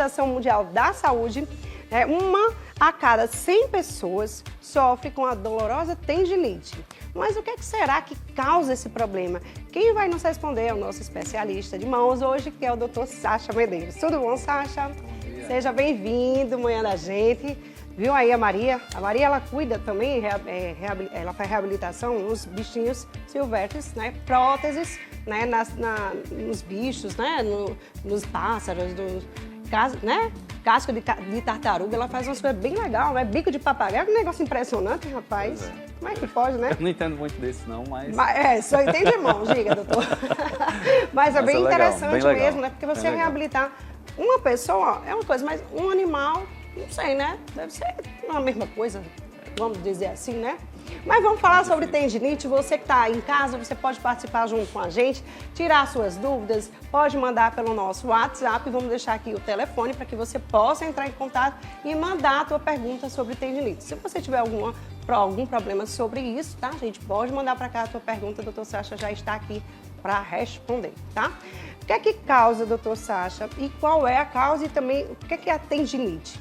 Organização Mundial da Saúde, uma a cada 100 pessoas sofre com a dolorosa tendinite. Mas o que será que causa esse problema? Quem vai nos responder é o nosso especialista de mãos hoje, que é o Dr. Sacha Medeiros. Tudo bom, Sacha? Seja bem-vindo, manhã da gente. Viu aí a Maria? A Maria, ela cuida também, ela faz reabilitação nos bichinhos silvestres, né? Próteses, né? Nos bichos, né? Nos pássaros, né? Casco de tartaruga, ela faz umas coisas bem legais, né? Bico de papagaio, um negócio impressionante, rapaz. Como é que pode, né? Eu não entendo muito disso, não, mas... Só entende mão, diga, doutor. Mas é bem interessante legal, mesmo, né? Porque você reabilitar uma pessoa é uma coisa, mas um animal, não sei, né? Deve ser a mesma coisa, vamos dizer assim, né? Mas vamos falar sobre tendinite. Você que está em casa, você pode participar junto com a gente, tirar suas dúvidas, pode mandar pelo nosso WhatsApp. Vamos deixar aqui o telefone para que você possa entrar em contato e mandar a tua pergunta sobre tendinite. Se você tiver algum problema sobre isso, tá, gente? Pode mandar para cá a tua pergunta, doutor Sacha já está aqui para responder, tá? O que é que causa, doutor Sacha? E qual é a causa e também o que é a tendinite?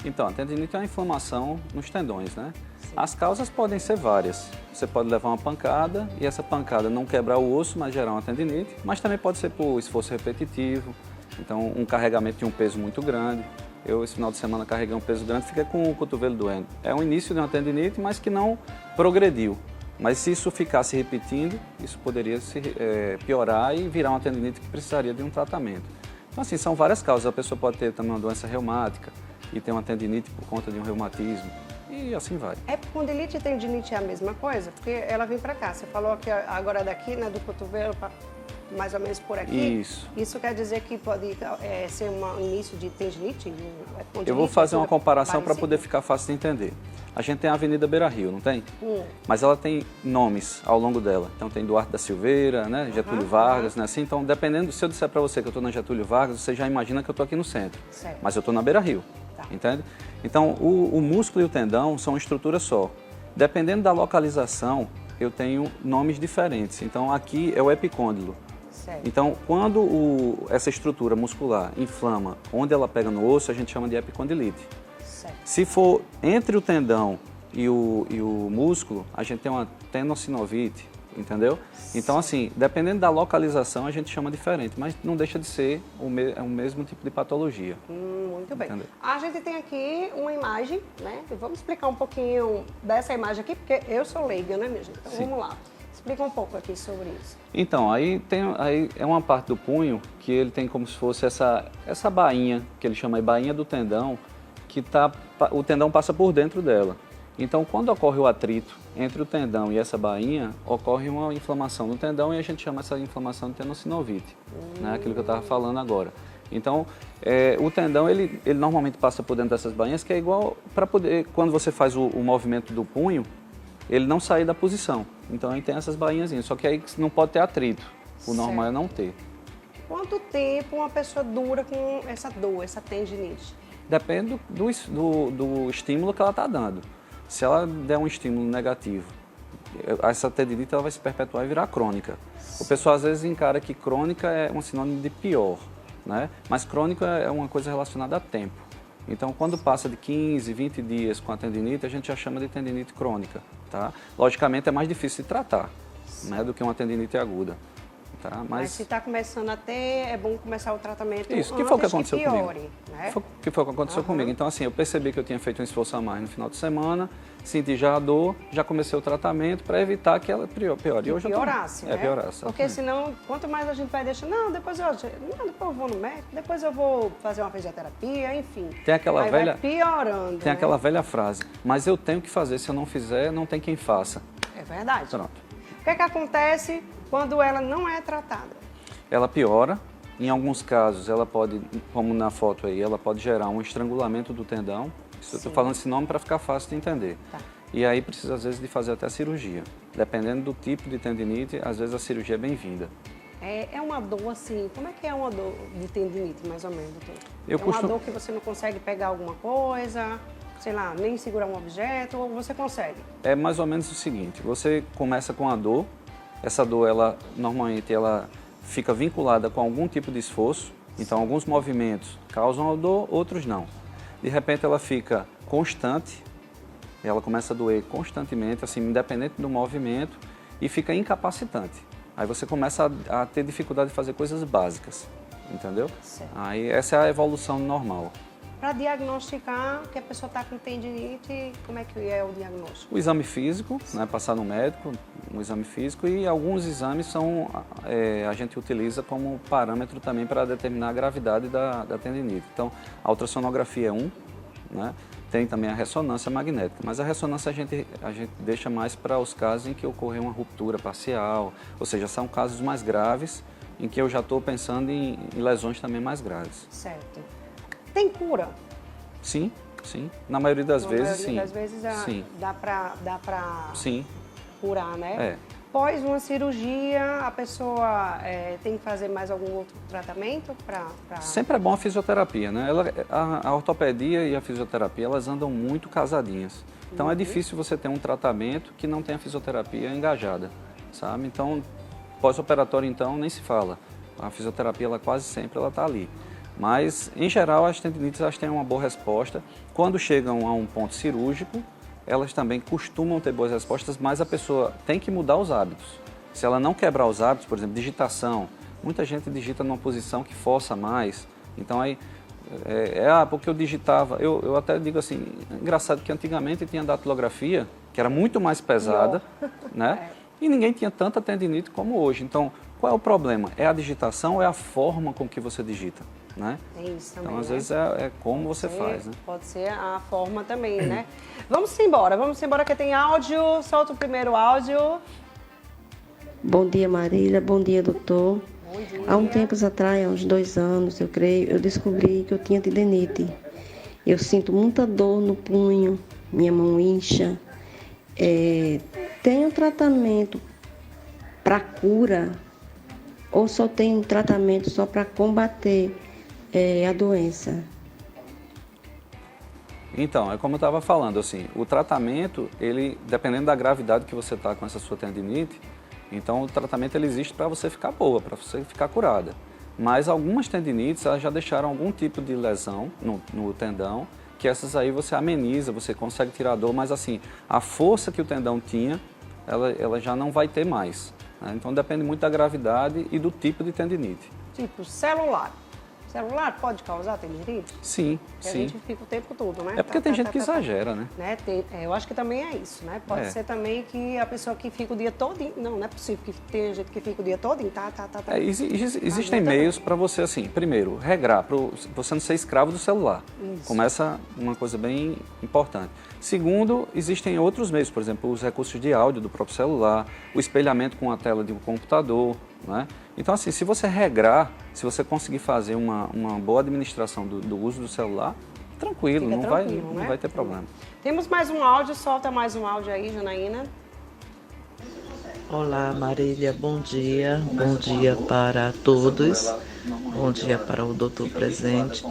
Então, a tendinite é uma inflamação nos tendões, né? As causas podem ser várias. Você pode levar uma pancada e essa pancada não quebrar o osso, mas gerar uma tendinite. Mas também pode ser por esforço repetitivo, então um carregamento de um peso muito grande. Eu, esse final de semana, carreguei um peso grande e fiquei com o cotovelo doendo. É o início de uma tendinite, mas que não progrediu. Mas se isso ficasse repetindo, isso poderia se piorar e virar uma tendinite que precisaria de um tratamento. Então, assim, são várias causas. A pessoa pode ter também uma doença reumática e ter uma tendinite por conta de um reumatismo. E assim vai. Epicondilite e tendinite é a mesma coisa? Porque ela vem para cá. Você falou que agora daqui, né, do cotovelo, mais ou menos por aqui. Isso. Isso quer dizer que pode ser um início de tendinite? Eu vou fazer uma comparação para poder ficar fácil de entender. A gente tem a Avenida Beira Rio, não tem? Mas ela tem nomes ao longo dela. Então tem Duarte da Silveira, né? Getúlio Vargas, né? Assim, então, dependendo, se eu disser para você que eu estou na Getúlio Vargas, você já imagina que eu estou aqui no centro. Certo. Mas eu estou na Beira Rio. Entende? Então, o músculo e o tendão são uma estrutura só. Dependendo da localização, eu tenho nomes diferentes. Então, aqui é o epicôndilo. Certo. Então, quando essa estrutura muscular inflama onde ela pega no osso, a gente chama de epicondilite. Certo. Se for entre o tendão e o músculo, a gente tem uma tendocinovite, entendeu? Então, assim, dependendo da localização, a gente chama diferente, mas não deixa de ser o mesmo tipo de patologia. Muito bem. Entendeu? A gente tem aqui uma imagem, né? Vamos explicar um pouquinho dessa imagem aqui, porque eu sou leiga, né, minha gente? Então, vamos lá. Explica um pouco aqui sobre isso. Então, aí é uma parte do punho que ele tem como se fosse essa bainha, que ele chama de bainha do tendão, que o tendão passa por dentro dela. Então, quando ocorre o atrito entre o tendão e essa bainha, ocorre uma inflamação no tendão e a gente chama essa inflamação de tendocinovite, né? Aquilo que eu estava falando agora. Então, o tendão, ele normalmente passa por dentro dessas bainhas, que é igual para poder, quando você faz o movimento do punho, ele não sair da posição. Então, aí tem essas bainhazinhas, só que aí não pode ter atrito. O normal é não ter. Quanto tempo uma pessoa dura com essa dor, essa tendinite? Depende do estímulo que ela está dando. Se ela der um estímulo negativo, essa tendinite ela vai se perpetuar e virar crônica. O pessoal às vezes encara que crônica é um sinônimo de pior, né? Mas crônica é uma coisa relacionada a tempo. Então, quando passa de 15, 20 dias com a tendinite, a gente já chama de tendinite crônica, tá? Logicamente é mais difícil de tratar, né, do que uma tendinite aguda. Tá? Mas se está começando a ter, é bom começar o tratamento isso, que foi o que aconteceu piore, comigo. Né? Que foi o que aconteceu comigo. Então, assim, eu percebi que eu tinha feito um esforço a mais no final de semana, senti já a dor, já comecei o tratamento para evitar que ela piore. E hoje piorasse, né? Piorasse. Porque senão, quanto mais a gente vai deixando, depois eu vou no médico, depois eu vou fazer uma fisioterapia, enfim. Tem aquela velha, vai piorando. Tem aquela velha frase, mas eu tenho que fazer, se eu não fizer, não tem quem faça. É verdade. Pronto. O que é que acontece quando ela não é tratada? Ela piora, em alguns casos ela pode, como na foto aí, ela pode gerar um estrangulamento do tendão. Eu estou falando esse nome para ficar fácil de entender. Tá. E aí precisa às vezes de fazer até a cirurgia. Dependendo do tipo de tendinite, às vezes a cirurgia é bem-vinda. É uma dor assim, como é que é uma dor de tendinite, mais ou menos, doutor? Uma dor que você não consegue pegar alguma coisa, sei lá, nem segurar um objeto, ou você consegue? É mais ou menos o seguinte, você começa com a dor, essa dor, normalmente, ela fica vinculada com algum tipo de esforço, Então, alguns movimentos causam a dor, outros não. De repente, ela fica constante, ela começa a doer constantemente, assim, independente do movimento, e fica incapacitante. Aí você começa a ter dificuldade de fazer coisas básicas, entendeu? Certo. Aí essa é a evolução normal. Para diagnosticar que a pessoa está com tendinite, como é que é o diagnóstico? O exame físico, né, passar no médico, um exame físico, e alguns exames a gente utiliza como parâmetro também para determinar a gravidade da tendinite. Então, a ultrassonografia é né? Tem também a ressonância magnética, mas a ressonância a gente deixa mais para os casos em que ocorreu uma ruptura parcial, ou seja, são casos mais graves em que eu já estou pensando em lesões também mais graves. Certo. Tem cura? Sim, sim. Na maioria das vezes, sim. Na maioria das vezes sim. dá para sim. curar, né? É. Após uma cirurgia, a pessoa tem que fazer mais algum outro tratamento para... Sempre é bom a fisioterapia, né? A ortopedia e a fisioterapia, elas andam muito casadinhas. Então é difícil você ter um tratamento que não tenha fisioterapia engajada, sabe? Então, pós-operatório, então, nem se fala. A fisioterapia, ela quase sempre está ali. Mas, em geral, as tendinites elas têm uma boa resposta. Quando chegam a um ponto cirúrgico, elas também costumam ter boas respostas, mas a pessoa tem que mudar os hábitos. Se ela não quebrar os hábitos, por exemplo, digitação, muita gente digita numa posição que força mais. Então, aí, porque eu digitava, eu até digo assim, engraçado que antigamente tinha datilografia, que era muito mais pesada, né? E ninguém tinha tanta tendinite como hoje. Então, qual é o problema? É a digitação ou é a forma com que você digita? Né? Tem isso também, então, às né? vezes, é como você faz. Né? Pode ser a forma também, né? Vamos embora que tem áudio. Solta o primeiro áudio. Bom dia, Marília. Bom dia, doutor. Bom dia. Há um tempo atrás, há uns 2 anos, eu creio, eu descobri que eu tinha tendinite. Eu sinto muita dor no punho, minha mão incha. Tem um tratamento para cura ou só tem um tratamento só para combater a doença? Então, é como eu estava falando, assim, o tratamento, ele, dependendo da gravidade que você está com essa sua tendinite, então o tratamento ele existe para você ficar boa, para você ficar curada. Mas algumas tendinites, elas já deixaram algum tipo de lesão no tendão, que essas aí você ameniza, você consegue tirar a dor, mas assim, a força que o tendão tinha, ela já não vai ter mais. Né? Então depende muito da gravidade e do tipo de tendinite. Tipo, celular. Celular pode causar tendinite? Sim, porque sim. A gente fica o tempo todo, né? É porque tem gente que exagera, né? Eu acho que também é isso, né? Pode ser também que a pessoa que fica o dia todo... Não é possível que tenha gente que fica o dia todo, Existem meios para você, assim, primeiro, regrar, para você não ser escravo do celular. Isso. Começa uma coisa bem importante. Segundo, existem outros meios, por exemplo, os recursos de áudio do próprio celular, o espelhamento com a tela de um computador, né? Então, assim, se você regrar, se você conseguir fazer uma boa administração do uso do celular, tranquilo, não vai ter problema. Temos mais um áudio, solta mais um áudio aí, Janaína. Olá, Marília, bom dia. Bom dia para todos. Bom dia para o doutor presente.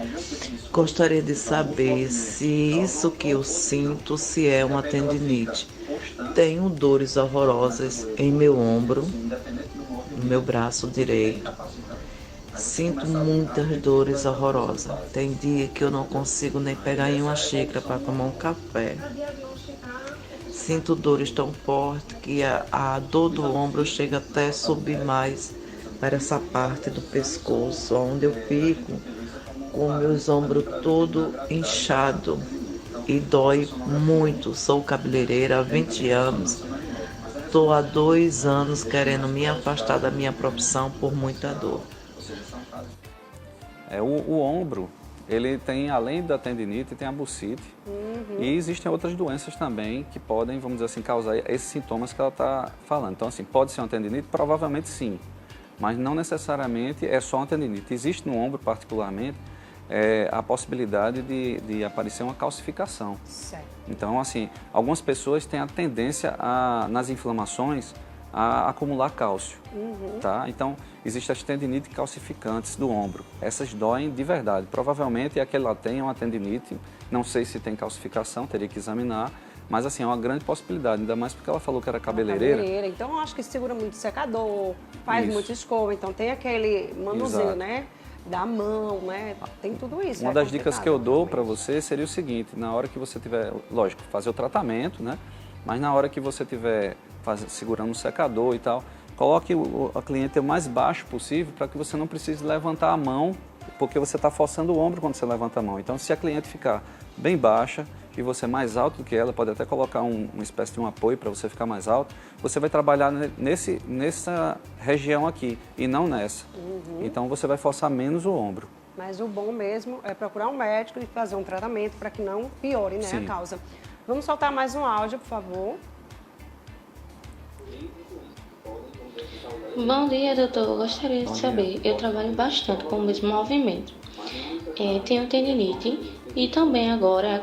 Gostaria de saber se isso que eu sinto, se é uma tendinite. Tenho dores horrorosas em meu ombro, no meu braço direito. Sinto muitas dores horrorosas. Tem dia que eu não consigo nem pegar em uma xícara para tomar um café. Sinto dores tão fortes que a dor do ombro chega até a subir mais para essa parte do pescoço, onde eu fico com meus ombros todo inchado e dói muito. Sou cabeleireira há 20 anos. Estou há 2 anos querendo me afastar da minha profissão por muita dor. O ombro, ele tem, além da tendinite, tem a bursite. E existem outras doenças também que podem, vamos dizer assim, causar esses sintomas que ela está falando. Então, assim, pode ser uma tendinite? Provavelmente sim, mas não necessariamente é só uma tendinite. Existe no ombro, particularmente, a possibilidade de aparecer uma calcificação. Certo. Então, assim, algumas pessoas têm a tendência, nas inflamações, a acumular cálcio, tá? Então, existem as tendinites calcificantes do ombro. Essas doem de verdade. Provavelmente, aquele lá tem uma tendinite, não sei se tem calcificação, teria que examinar, mas, assim, é uma grande possibilidade, ainda mais porque ela falou que era cabeleireira. Então, eu acho que segura muito secador, faz muito escova, então tem aquele manuseio, né? da mão, né? Tem tudo isso. Uma das dicas que eu dou para você seria o seguinte, na hora que você tiver, lógico, fazer o tratamento, né? Mas na hora que você tiver segurando o secador e tal, coloque a cliente o mais baixo possível para que você não precise levantar a mão, porque você está forçando o ombro quando você levanta a mão. Então, se a cliente ficar bem baixa e você mais alto do que ela, pode até colocar uma espécie de um apoio para você ficar mais alto, você vai trabalhar nessa região aqui e não nessa. Então, você vai forçar menos o ombro. Mas o bom mesmo é procurar um médico e fazer um tratamento para que não piore, né, a causa. Vamos soltar mais um áudio, por favor. Bom dia, doutor. Eu gostaria de saber, eu trabalho bastante com o mesmo movimento. Tenho tendinite e também agora,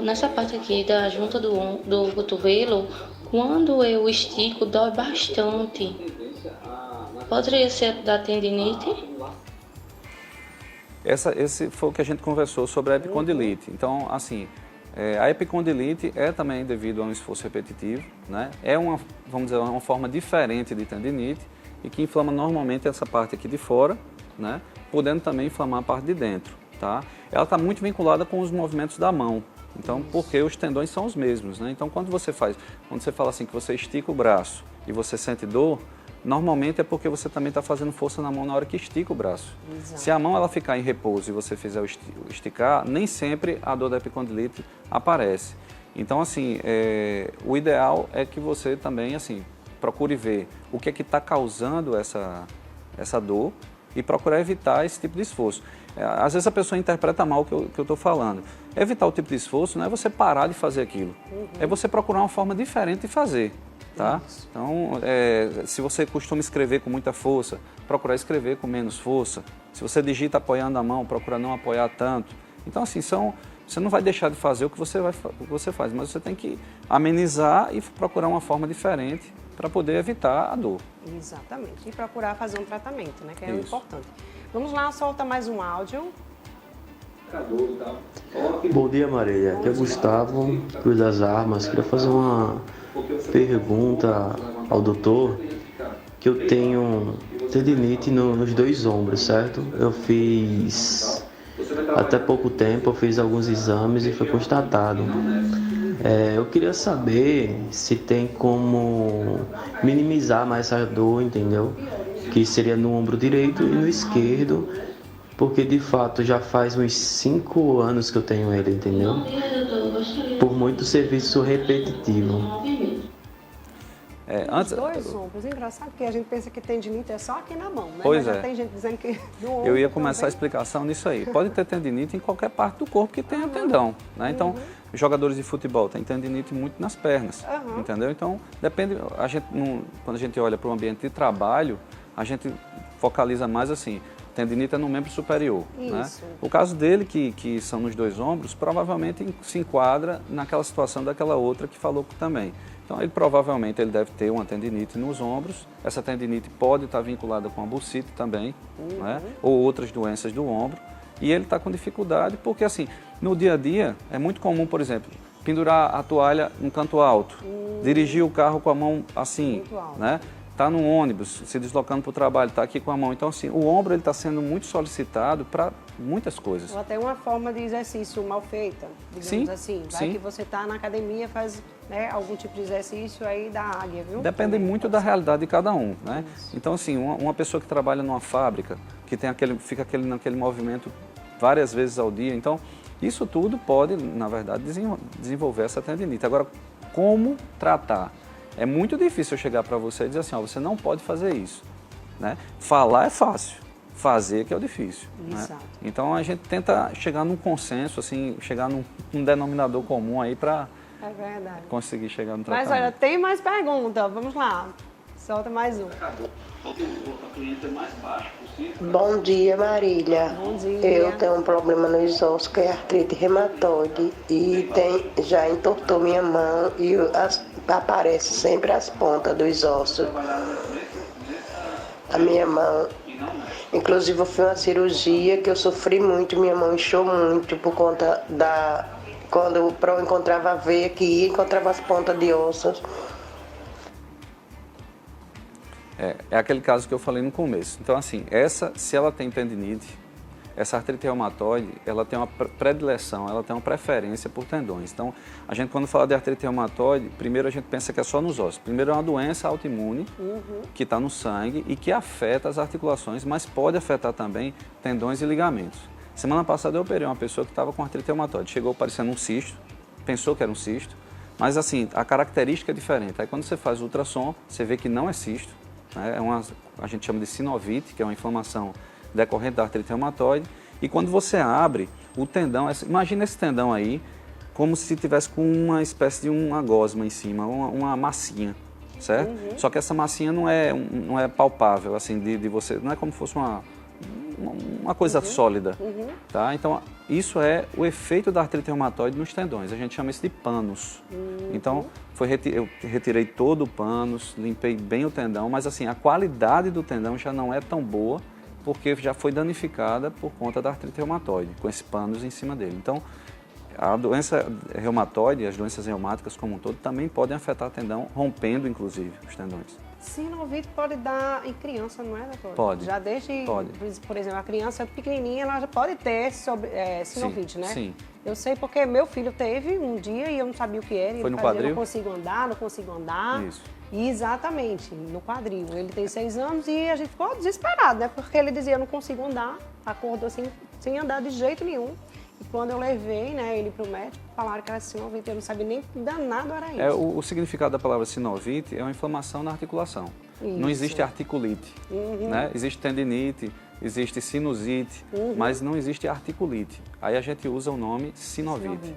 nessa parte aqui da junta do cotovelo, quando eu estico, dói bastante. Poderia ser da tendinite? Esse foi o que a gente conversou sobre a epicondilite. Então, assim, a epicondilite é também devido a um esforço repetitivo, né? Vamos dizer, uma forma diferente de tendinite e que inflama normalmente essa parte aqui de fora, né? Podendo também inflamar a parte de dentro, tá? Ela está muito vinculada com os movimentos da mão, então, porque os tendões são os mesmos, né? Então, quando você fala assim que você estica o braço e você sente dor, normalmente é porque você também está fazendo força na mão na hora que estica o braço. Exato. Se a mão ela ficar em repouso e você fizer o esticar, nem sempre a dor da epicondilite aparece. Então, assim, o ideal é que você também, assim, procure ver o que é que está causando essa dor e procurar evitar esse tipo de esforço. Às vezes a pessoa interpreta mal o que eu estou falando. Evitar o tipo de esforço não é você parar de fazer aquilo, é você procurar uma forma diferente de fazer. Tá? Então, se você costuma escrever com muita força, procurar escrever com menos força. Se você digita apoiando a mão, procurar não apoiar tanto. Então, assim, você não vai deixar de fazer o que você faz, mas você tem que amenizar e procurar uma forma diferente para poder evitar a dor. Exatamente. E procurar fazer um tratamento, né? Que é importante. Vamos lá, solta mais um áudio. Bom dia, Marília. Aqui é Gustavo, Cruz das Armas. Queria fazer uma pergunta ao doutor, que eu tenho tendinite nos dois ombros, certo? Eu fiz, até pouco tempo, eu fiz alguns exames e foi constatado. Eu queria saber se tem como minimizar mais essa dor, entendeu? Que seria no ombro direito e no esquerdo, porque de fato já faz uns 5 anos que eu tenho ele, entendeu? Por muito serviço repetitivo. Os dois ombros, engraçado, porque a gente pensa que tendinite é só aqui na mão, né? Pois Mas já tem gente dizendo que no ombro. Eu ia começar a explicação nisso aí. Pode ter tendinite em qualquer parte do corpo que tenha tendão, né? Então, jogadores de futebol têm tendinite muito nas pernas, entendeu? Então, depende, quando a gente olha para o ambiente de trabalho, a gente focaliza mais assim, tendinite é no membro superior, né? O caso dele, que são nos dois ombros, provavelmente se enquadra naquela situação daquela outra que falou também. Então, provavelmente ele deve ter uma tendinite nos ombros. Essa tendinite pode estar vinculada com a bursite também, né? Ou outras doenças do ombro. E ele está com dificuldade porque, assim, no dia a dia, é muito comum, por exemplo, pendurar a toalha em canto alto, dirigir o carro com a mão assim, né? Tá no ônibus, se deslocando para o trabalho, está aqui com a mão. Então, assim, o ombro está sendo muito solicitado para muitas coisas. Ou até uma forma de exercício mal feita, digamos assim. Vai que você está na academia, faz algum tipo de exercício aí da águia, viu? Depende muito da realidade de cada um, né? Então, assim, uma pessoa que trabalha numa fábrica, que tem fica naquele movimento várias vezes ao dia, então, isso tudo pode, na verdade, desenvolver essa tendinite. Agora, como tratar? É muito difícil eu chegar para você e dizer assim, você não pode fazer isso, né? Falar é fácil, fazer que é o difícil, né? Então a gente tenta chegar num consenso, assim, chegar num denominador comum aí para conseguir chegar no tratamento. Mas olha, tem mais pergunta, vamos lá, solta mais um. Bom dia, Marília. Bom dia. Eu tenho um problema nos ossos, que é artrite reumatoide, e já entortou minha mão e aparece sempre as pontas dos ossos. A minha mão. Inclusive, eu fiz uma cirurgia que eu sofri muito, minha mão inchou muito por conta quando eu encontrava a veia que ia, encontrava as pontas de ossos. É aquele caso que eu falei no começo. Então, assim, se ela tem tendinite, essa artrite reumatoide, ela tem uma predileção, ela tem uma preferência por tendões. Então, a gente quando fala de artrite reumatoide, primeiro a gente pensa que é só nos ossos. Primeiro é uma doença autoimune, que está no sangue e que afeta as articulações, mas pode afetar também tendões e ligamentos. Semana passada eu operei uma pessoa que estava com artrite reumatoide, chegou parecendo um cisto, pensou que era um cisto, mas assim, a característica é diferente. Aí quando você faz o ultrassom, você vê que não é cisto, né? A gente chama de sinovite, que é uma inflamação decorrente da artrite reumatoide, e quando você abre o tendão, imagina esse tendão aí como se tivesse com uma espécie de uma gosma em cima, uma massinha, certo? Só que essa massinha não é palpável, assim, de você, não é como se fosse uma coisa sólida, tá? Então, isso é o efeito da artrite reumatoide nos tendões, a gente chama isso de pânus. Então, eu retirei todo o pânus, limpei bem o tendão, mas assim, a qualidade do tendão já não é tão boa, porque já foi danificada por conta da artrite reumatoide, com esse pânus em cima dele. Então, a doença reumatoide, as doenças reumáticas como um todo, também podem afetar o tendão, rompendo inclusive os tendões. Sinovite pode dar em criança, não é, doutor? Pode. Já desde, pode. Por exemplo, a criança pequenininha, ela já pode ter sinovite, sim, né? Sim. Eu sei porque meu filho teve um dia e eu não sabia o que era. Foi no fazia, quadril? Não consigo andar. Isso. Exatamente, no quadril. Ele tem 6 anos e a gente ficou desesperado, né? Porque ele dizia, não consigo andar, acordou assim, sem andar de jeito nenhum. E quando eu levei, né, ele para o médico, falaram que era sinovite, eu não sabia nem que danado era isso. O significado da palavra sinovite é uma inflamação na articulação. Isso. Não existe articulite, né? Existe tendinite, existe sinusite, mas não existe articulite. Aí a gente usa o nome sinovite.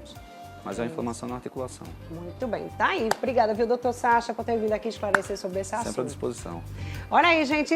Mas é uma inflamação na articulação. Muito bem, tá aí. Obrigada, viu, doutor Sacha, por ter vindo aqui esclarecer sobre esse assunto. Sempre à disposição. Olha aí, gente.